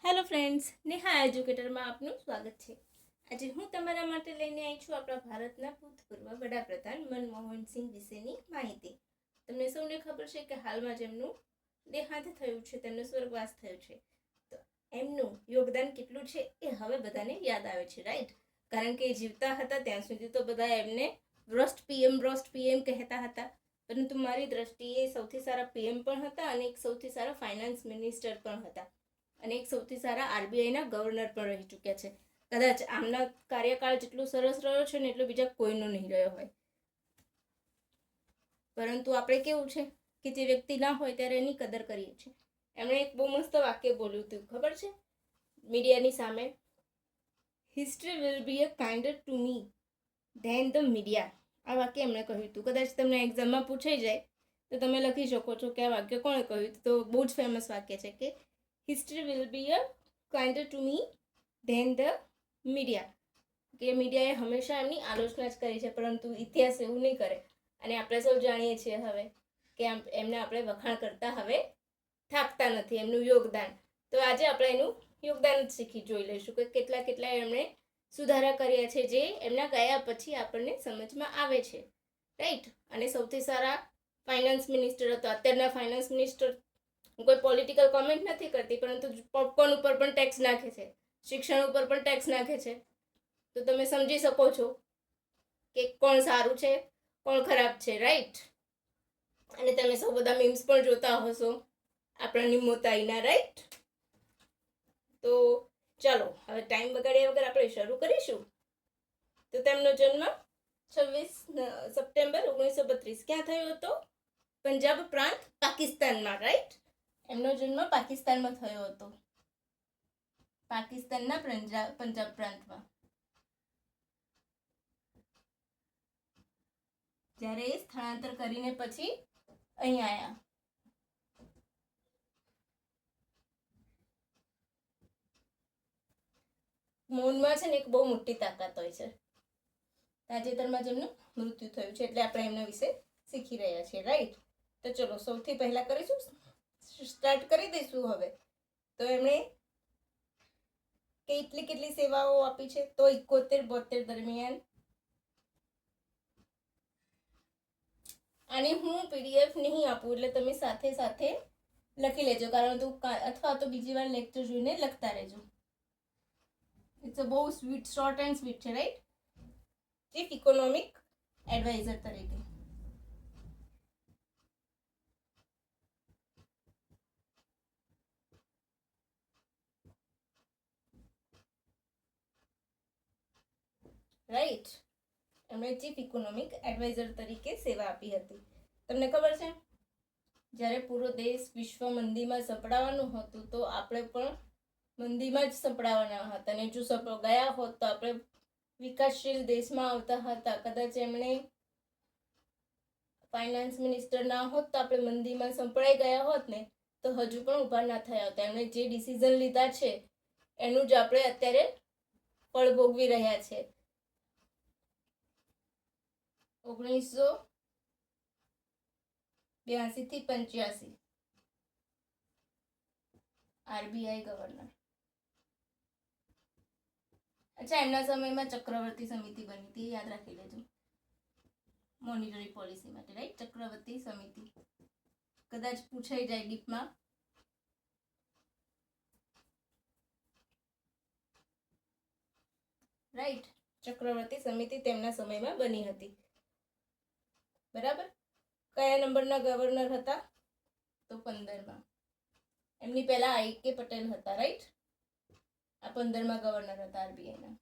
Hello friends, Neha એજ્યુકેટરમાં આપનું સ્વાગત છે. આજે હું તમારા માટે લઈને આવી છું આપણા ભારતના ભૂતપૂર્વ વડાપ્રધાન મનમોહન સિંહ વિશેની માહિતી. તમને સૌને ખબર છે કે હાલમાં જેમનું દેહાંત થયું છે, તેમનો સ્વર્ગવાસ થયો છે, તો એમનું યોગદાન કેટલું છે એ હવે બધાને યાદ આવે છે, રાઈટ? કારણ કે જીવતા હતા ત્યાં સુધી તો બધા એમને ભ્રષ્ટ પીએમ કહેતા હતા, પરંતુ મારી દ્રષ્ટિએ સૌથી સારા પીએમ પણ હતા અને એક સૌથી સારા ફાઇનાન્સ મિનિસ્ટર પણ હતા અને એક સૌથી સારા આરબીઆઈના ગવર્નર પણ રહી ચૂક્યા છે. કદાચ આમના કાર્યકાળ જેટલું સરસ રહ્યો છે ને એટલો બીજા કોઈનો નહીં રહ્યો હોય. પરંતુ આપણે કેવું છે કે જે વ્યક્તિ ના હોય ત્યારે એની કદર કરીએ છીએ. એમણે એક બહુ મસ્ત વાક્ય બોલ્યું હતું, ખબર છે? મીડિયાની સામે, history will be a kinder to me than the media. આ વાક્ય એમણે કહ્યું હતું. કદાચ તમને એક્ઝામમાં પૂછાઈ જાય તો તમે લખી શકો છો કે આ વાક્ય કોણે કહ્યું હતું. તો બહુ જ ફેમસ વાક્ય છે કે history will be a kinder to me than the media. કે મીડિયાએ હંમેશા એમની આલોચના જ કરી છે, પરંતુ ઇતિહાસ એવું નહીં કરે. અને આપણે સૌ જાણીએ છીએ હવે કે એમને આપણે વખાણ કરતા હવે થાકતા નથી, એમનું યોગદાન. તો આજે આપણે એનું યોગદાન જ શીખી જોઈ લઈશું કે કેટલા એમણે સુધારા કર્યા છે જે એમના ગયા પછી આપણને સમજમાં આવે છે, રાઈટ? અને સૌથી સારા ફાઇનાન્સ મિનિસ્ટર હતો. અત્યારના ફાઇનાન્સ મિનિસ્ટર, કોઈ પોલિટિકલ કોમેન્ટ નથી કરતી, પરંતુ પોપકોર્ન ઉપર પણ ટેક્સ નાખે છે, શિક્ષણ ઉપર પણ ટેક્સ નાખે છે. તો તમે સમજી શકો છો કે કોણ સારું છે, કોણ ખરાબ છે, રાઈટ? અને તમે સૌ બધા મીમ્સ પણ જોતા હશો આપણા નિમોતાઈના, રાઈટ? તો ચાલો હવે ટાઈમ બગાડ્યા વગર આપણે શરૂ કરીશું. તો તેમનો જન્મ 26 સપ્ટેમ્બર 1932 ક્યાં થયો હતો? પંજાબ પ્રાંત, પાકિસ્તાનમાં, રાઈટ? એમનો જન્મ પાકિસ્તાનમાં થયો હતો, પાકિસ્તાનના પંજાબ પ્રાંતમાં. જ્યારે એ સ્થળાંતર કરીને પછી અહીં આવ્યા. મૌનમાં છે ને એક બહુ મોટી તાકાત હોય છે. તાજેતરમાં જેમનું મૃત્યુ થયું છે એટલે આપણે એમના વિશે શીખી રહ્યા છીએ, રાઈટ? તો ચલો સૌથી પહેલા કરીશું, સ્ટાર્ટ કરી દઈશું હવે. તો એમણે કેટલી સેવાઓ આપી છે? તો 71-72 દરમિયાન. આની હું પીડીએફ નહીં આપું, એટલે તમે સાથે સાથે લખી લેજો, કારણ તો અથવા તો બીજી વાર લેક્ચર જોઈને લખતા રહેજો. ઇટ્સ અ બહુ સ્વીટ, શોર્ટ એન્ડ સ્વીટ છે, રાઈટ? ચીફ ઇકોનોમિક એડવાઇઝર તરીકે. રાઈટ? એમણે ચીફ ઇકોનોમિક એડવાઇઝર તરીકે સેવા આપી હતી. તમને ખબર છે, જ્યારે પૂરો દેશ વિશ્વ મંદીમાં સપડાવવાનું હતું તો આપણે પણ મંદીમાં જ સપડાવવાના હતા, અને જો ગયા હોત તો આપણે વિકાસશીલ દેશમાં આવતા હતા. કદાચ એમણે ફાઇનાન્સ મિનિસ્ટર ના હોત તો આપણે મંદીમાં સંપડાઈ ગયા હોત ને, તો હજુ પણ ઊભા ના થયા હતા. એમણે જે ડિસિઝન લીધા છે એનું જ આપણે અત્યારે ફળ ભોગવી રહ્યા છે. 1982 થી 85 આરબીઆઈ ગવર્નર. અચ્છા, એમના સમયમાં ચક્રવર્તી સમિતિ બની હતી, યાદ રાખી લેજો, મોનિટરી પોલિસી માટે, રાઈટ? ચક્રવર્તી સમિતિ કદાચ પૂછાઈ જાય ડીપમાં. રાઈટ? ચક્રવર્તી સમિતિ તેમના સમયમાં બની હતી, બરાબર? કયા નંબરના ગવર્નર હતા? તો 15માં. એમની પહેલા આઈ.કે. પટેલ હતા, રાઈટ? આ 15માં ગવર્નર હતા આરબીઆઈના.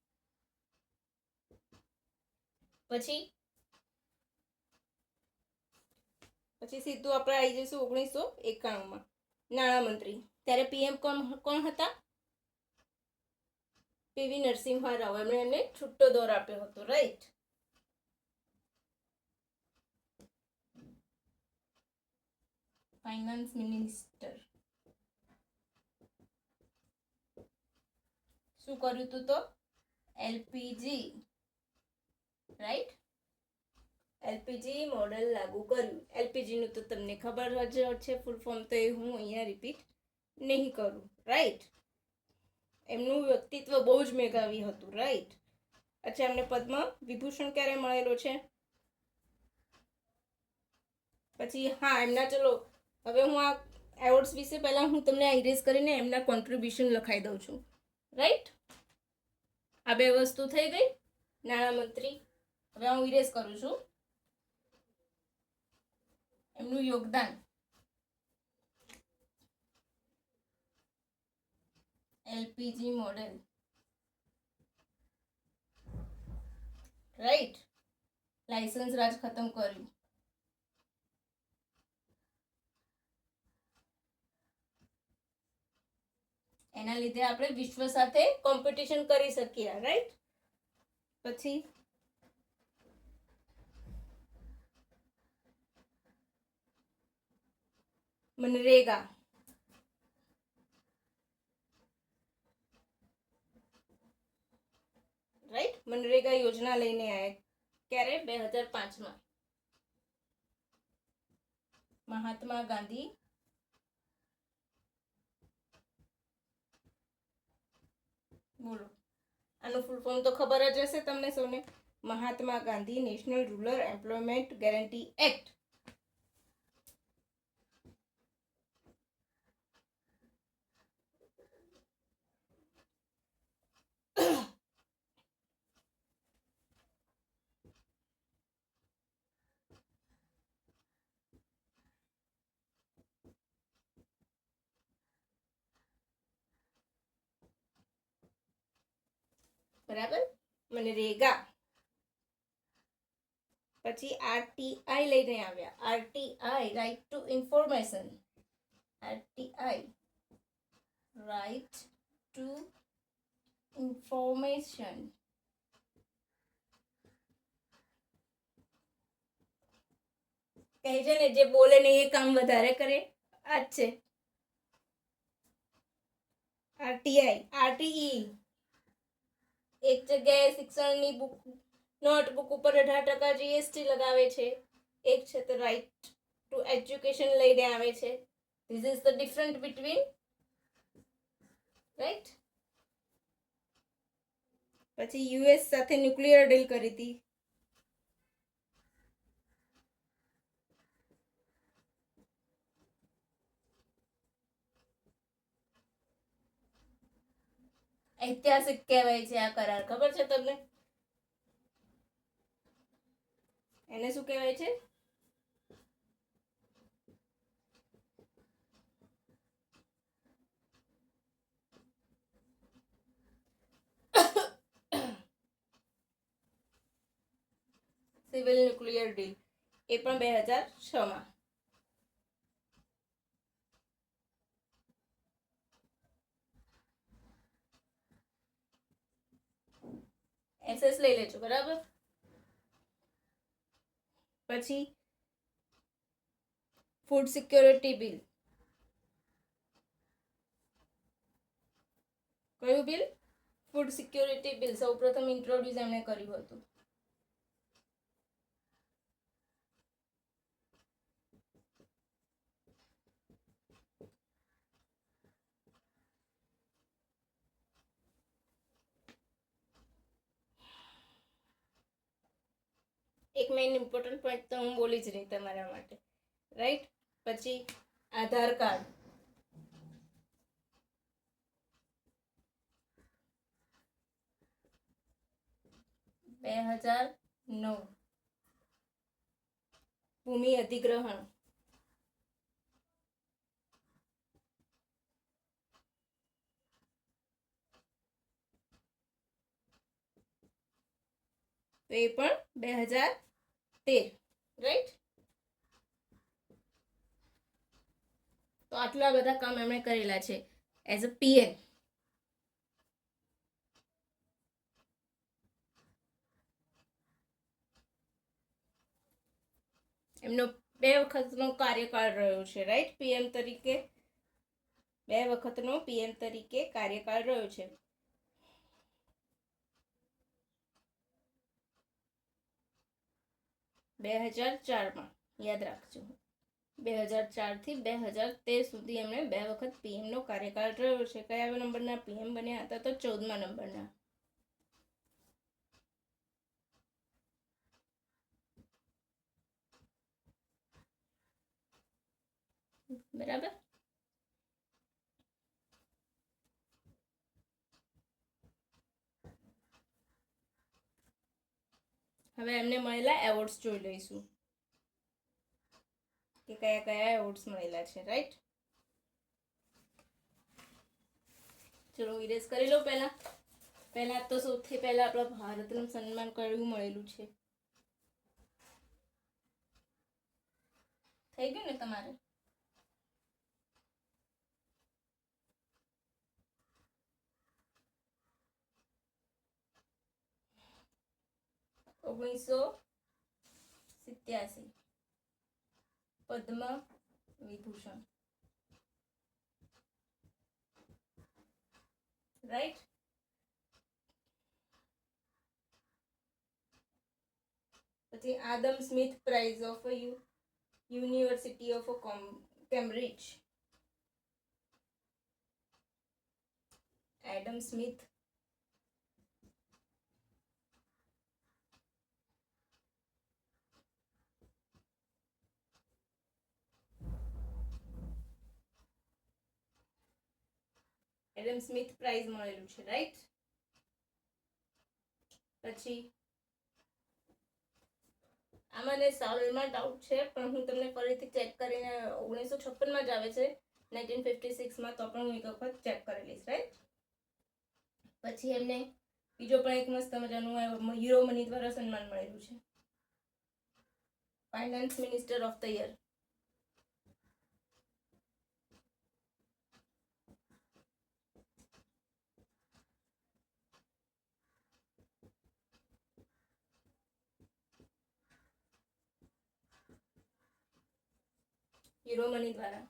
પછી સીધું આપણે આવી જઈશું 1991માં નાણામંત્રી. ત્યારે પીએમ કોણ હતા? પીવી નરસિંહ રાવ. એમને છૂટો દોર આપ્યો હતો, રાઈટ? Finance minister. શું કર્યું હતું? તો એલપીજી, રાઈટ? એલપીજી મોડેલ લાગુ કર્યું. એલપીજી નું તો તમને ખબર જ છે ફૂલ ફોર્મ, તો એ હું અહીંયા રિપીટ નહીં કરું, રાઈટ? એમનું વ્યક્તિત્વ બહુ જ મેધાવી હતું, રાઈટ. અચ્છા, એમને પદ્મ વિભૂષણ ક્યારે મળેલો છે? પછી હા, એમના ચલો હવે હું આ એવોર્ડ્સ વિશે પહેલાં હું તમને આ ઇરેઝ કરીને એમના કોન્ટ્રીબ્યુશન લખાઈ દઉં છું, રાઈટ. આ બે વસ્તુ થઈ ગઈ નાણામંત્રી. હવે હું ઇરેઝ કરું છું એમનું યોગદાન. LPG model, right. લાયસન્સ રાજ ખતમ કર્યું. એના લીધે આપણે વિશ્વ સાથે કોમ્પિટિશન કરી શકીએ, રાઈટ. પછી મનરેગા, રાઈટ. મનરેગા યોજના લઈને આવ્યા ક્યારે? 2005માં. મહાત્મા ગાંધી બોલો, આનું ફૂલ ફોર્મ તો ખબર જ હશે તમને સૌને. Mahatma Gandhi national rural employment guarantee act. બરાબર, મનરેગા. પછી આરટીઆઈ લઈને આવ્યા. RTI, right to information. RTI, right to information. કહે છે ને, જે બોલે ને એ કામ વધારે કરે. આ જ છે આરટીઆઈ. આરટીઈ એક જગ્યાએ શિક્ષણની બુક નોટબુક ઉપર 18% જીએસટી લગાવે છે. એક છે તો રાઈટ ટુ એજ્યુકેશન લઈને આવે છે. This is the different between, right. પછી યુએસ સાથે ન્યુક્લિયર ડીલ કરી હતી. ઐતિહાસિક કહેવાય છે આ કરાર, ખબર છે તમને? એને શું કહેવાય છે? Civil nuclear deal. એ પણ 2006માં. એસએસ લઈ લેજો, બરાબર. પછી ફૂડ સિક્યોરિટી બિલ. કયું બિલ? Food security bill. સૌપ્રથમ ઇન્ટ્રોડ્યુસ એમણે કર્યું હતું. એક મેઇન ઇમ્પોર્ટન્ટ પોઈન્ટ તો હું બોલી જ નહીં તમારા માટે, રાઈટ. પછી આધાર કાર્ડ. બે 2009. ભૂમિ અધિગ્રહણ. તો એ પણ 2013, રાઈટ. તો આટલા બધા કામ એમણે કરેલા છે એઝ અ પીએમ. એમનો 2 વખતનો કાર્યકાળ રહ્યો છે, રાઈટ. પીએમ તરીકે 2 વખતનો પીએમ તરીકે કાર્યકાળ રહ્યો છે. બે 2004માં, યાદ રાખજો. 2004થી 2013 સુધી એમણે 2 વખત પીએમનો કાર્યકાળ રહ્યો છે. કયા નંબરના પીએમ બન્યા હતા? તો 14મા નંબરના. બરાબર. હવે એમને મળેલા એવોર્ડ્સ જોઈ લઈશું કે કયા કયા એવોર્ડ્સ મળેલા છે. રાઈટ, ચલો ઇરેઝ કરી લો. પહેલા તો સૌથી પહેલા આપણા ભારતનું સન્માન કયું મળેલું છે? થઈ ગયું ને તમારે? ઓગણીસો 87 પદ્મ વિભૂષણ. રાઈટ. પછી Adam Smith prize of university of Cambridge. Adam Smith prize મળેલું છે. રાઈટ. પછી આ મને સોલ્વમાં ડાઉટ છે, પણ હું તમને ફરીથી ચેક કરીને 1956માં જ આવે છે, 1956માં તો પણ હું એક વખત ચેક કરી લઈશ. રાઈટ. પછી એમને બીજો પણ એક મસ્ત મજાનું યુરો મની દ્વારા સન્માન મળેલું છે, finance minister of the year. Euro money દ્વારા.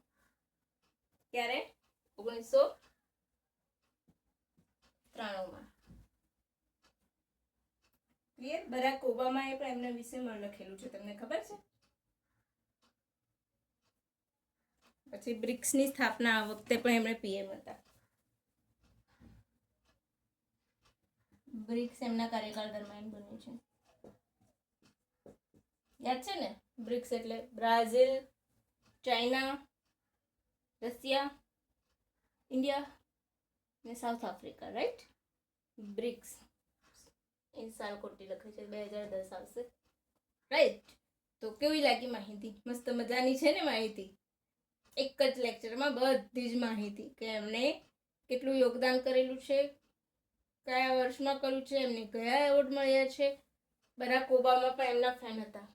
ક્યારે? 1993માં. ક્લિયર. બરાક ઓબામાએ પણ એમના વિશેમાં લખેલું છે, તમને ખબર છે? પછી બ્રિક્સની સ્થાપના આ વખતે પણ એમણે પીએમ હતા. બ્રિક્સ એમના કાર્યકાળ દરમિયાન બન્યું છે. યાદ છે ને? બ્રિક્સ એટલે બ્રાઝિલ, ચાઇના, રશિયા, ઇન્ડિયા ને સાઉથ આફ્રિકા. રાઈટ. બ્રિક્સ એ સાલ ખોટી લખે છે, 2010 આવશે. રાઈટ. તો કેવી લાગી માહિતી? મસ્ત મજાની છે ને માહિતી? એક જ લેક્ચરમાં બધી જ માહિતી કે એમણે કેટલું યોગદાન કરેલું છે, કયા વર્ષમાં કર્યું છે, એમને કયા એવોર્ડ મળ્યા છે. બરાક ઓબામા પણ એમના ફેન હતા.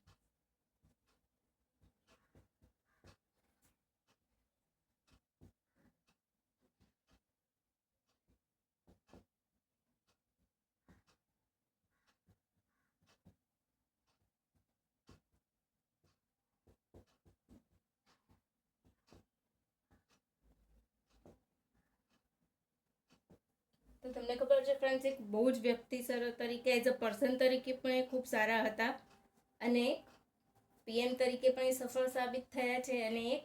તો તમને ખબર છે ફ્રેન્ડ્સ, એક બહુ જ વ્યક્તિ તરીકે, એઝ અ પર્સન તરીકે પણ એ ખૂબ સારા હતા, અને પીએમ તરીકે પણ એ સફળ સાબિત થયા છે, અને એક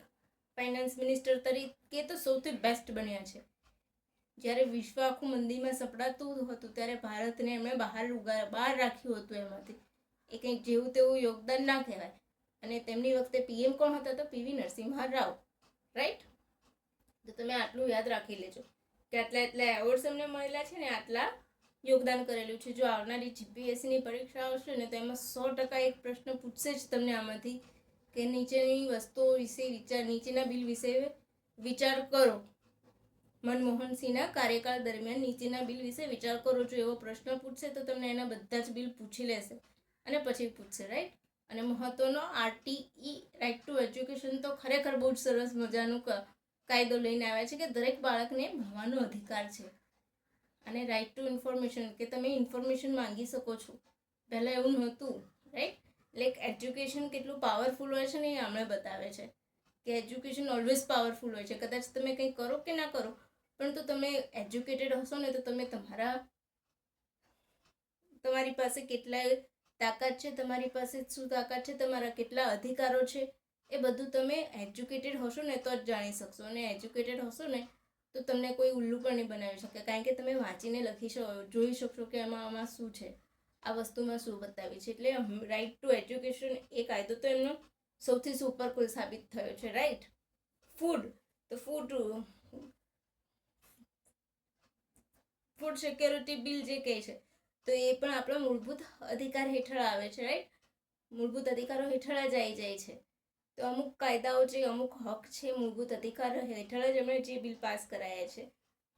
ફાઇનાન્સ મિનિસ્ટર તરીકે તો સૌથી બેસ્ટ બન્યા છે. જ્યારે વિશ્વ આખું મંદીમાં સપડાતું હતું ત્યારે ભારતને એમણે બહાર રાખ્યું હતું. એમાંથી એ કંઈક જેવું તેવું યોગદાન ના કહેવાય. અને તેમની વખતે પીએમ કોણ હતા? તો પીવી નરસિંહા રાવ. રાઈટ. તો તમે આટલું યાદ રાખી લેજો કે આટલા એવોર્ડ્સ એમને મળેલા છે ને આટલા યોગદાન કરેલું છે. જો આવનારી જીપીએસસીની પરીક્ષા આવશે ને તો એમાં 100% એક પ્રશ્ન પૂછશે જ તમને આમાંથી કે નીચેની વસ્તુઓ વિશે નીચેના બિલ વિશે વિચાર કરો. મનમોહનસિંહના કાર્યકાળ દરમિયાન નીચેના બિલ વિશે વિચાર કરો. જો એવો પ્રશ્ન પૂછશે તો તમને એના બધા જ બિલ પૂછી લેશે અને પછી પૂછશે. રાઈટ. અને મહત્વનો આરટીઈ, રાઇટ ટુ એજ્યુકેશન, તો ખરેખર બહુ જ સરસ મજાનું કાયદો લઈને આવ્યા છે કે દરેક બાળકને ભણવાનો અધિકાર છે. અને રાઇટ ટુ ઇન્ફોર્મેશન, કે તમે ઇન્ફોર્મેશન માંગી શકો છો. પહેલાં એવું નહોતું. રાઈટ. લાઈક એજ્યુકેશન કેટલું પાવરફુલ હોય છે ને એ હમણાં બતાવે છે કે એજ્યુકેશન ઓલવેઝ પાવરફુલ હોય છે. કદાચ તમે કંઈ કરો કે ના કરો, પરંતુ તમે એજ્યુકેટેડ હશો ને તો તમે તમારી પાસે કેટલા તાકાત છે, તમારી પાસે શું તાકાત છે, તમારા કેટલા અધિકારો છે, એ બધું તમે એજ્યુકેટેડ હશો ને તો જ જાણી શકશો, અને એજ્યુકેટેડ હશો ને તો તમને કોઈ ઉલ્લુ પણ નહીં બનાવી શકે, કારણ કે તમે વાંચીને જોઈ શકશો કે આમાં શું છે, આ વસ્તુમાં શું બતાવી છે. એટલે રાઇટ ટુ એજ્યુકેશન એ કાયદો તો એમનો સૌથી સુપર કુલ સાબિત થયો છે, રાઈટ. ફૂડ સિક્યોરિટી બિલ જે કહે છે તો એ પણ આપણા મૂળભૂત અધિકાર હેઠળ આવે છે, રાઈટ. મૂળભૂત અધિકારો હેઠળ જ આવી જાય છે. તો અમુક કાયદાઓ જે અમુક હક છે મૂળભૂત અધિકાર હેઠળ જ એમણે જે બિલ પાસ કરાયા છે.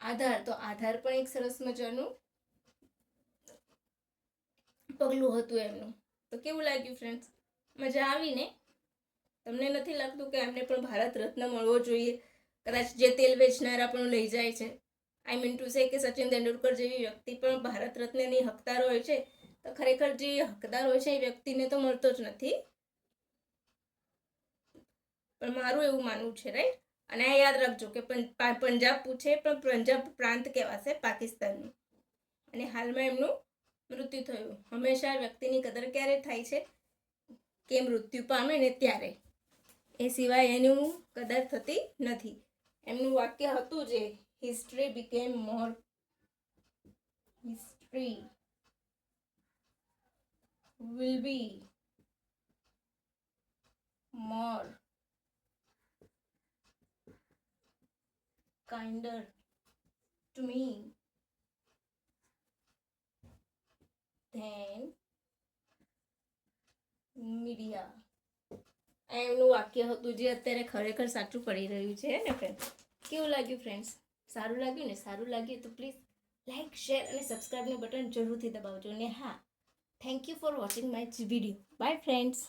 આધાર પણ એક સરસ મજાનું પગલું હતું એમનું. તો કેવું લાગ્યું ફ્રેન્ડ્સ? મજા આવી ને? તમને નથી લાગતું કે એમને પણ ભારત રત્ન મળવો જોઈએ? કદાચ જે તેલ વેચનારા પણ લઈ જાય છે, આઈ મીન ટુ સે કે સચિન તેંડુલકર જેવી વ્યક્તિ પણ ભારત રત્નની હકદાર હોય છે, તો ખરેખર જે હકદાર હોય છે એ વ્યક્તિને તો મળતો જ નથી. પણ મારું એવું માનવું છે, રાઈટ. અને આ યાદ રાખજો કે પંજાબ પૂછે પણ પંજાબ પ્રાંત કહેવાશે પાકિસ્તાનનું, અને હાલમાં એમનું મૃત્યુ થયું. હંમેશા વ્યક્તિની કદર ક્યારે થાય છે કે મૃત્યુ પામે ને ત્યારે, એ સિવાય એનું કદર થતી નથી. એમનું વાક્ય હતું જે history will be more kinder to me than media. એમનું વાક્ય હતું જે અત્યારે ખરેખર સાચું પડી રહ્યું છે ને ફ્રેન્ડ. કેવું લાગ્યું ફ્રેન્ડ્સ? સારું લાગ્યું ને? સારું લાગ્યું તો પ્લીઝ લાઈક, શેર અને સબસ્ક્રાઈબનું બટન જરૂરથી દબાવજો. ને હા, thank you for watching my video. By friends.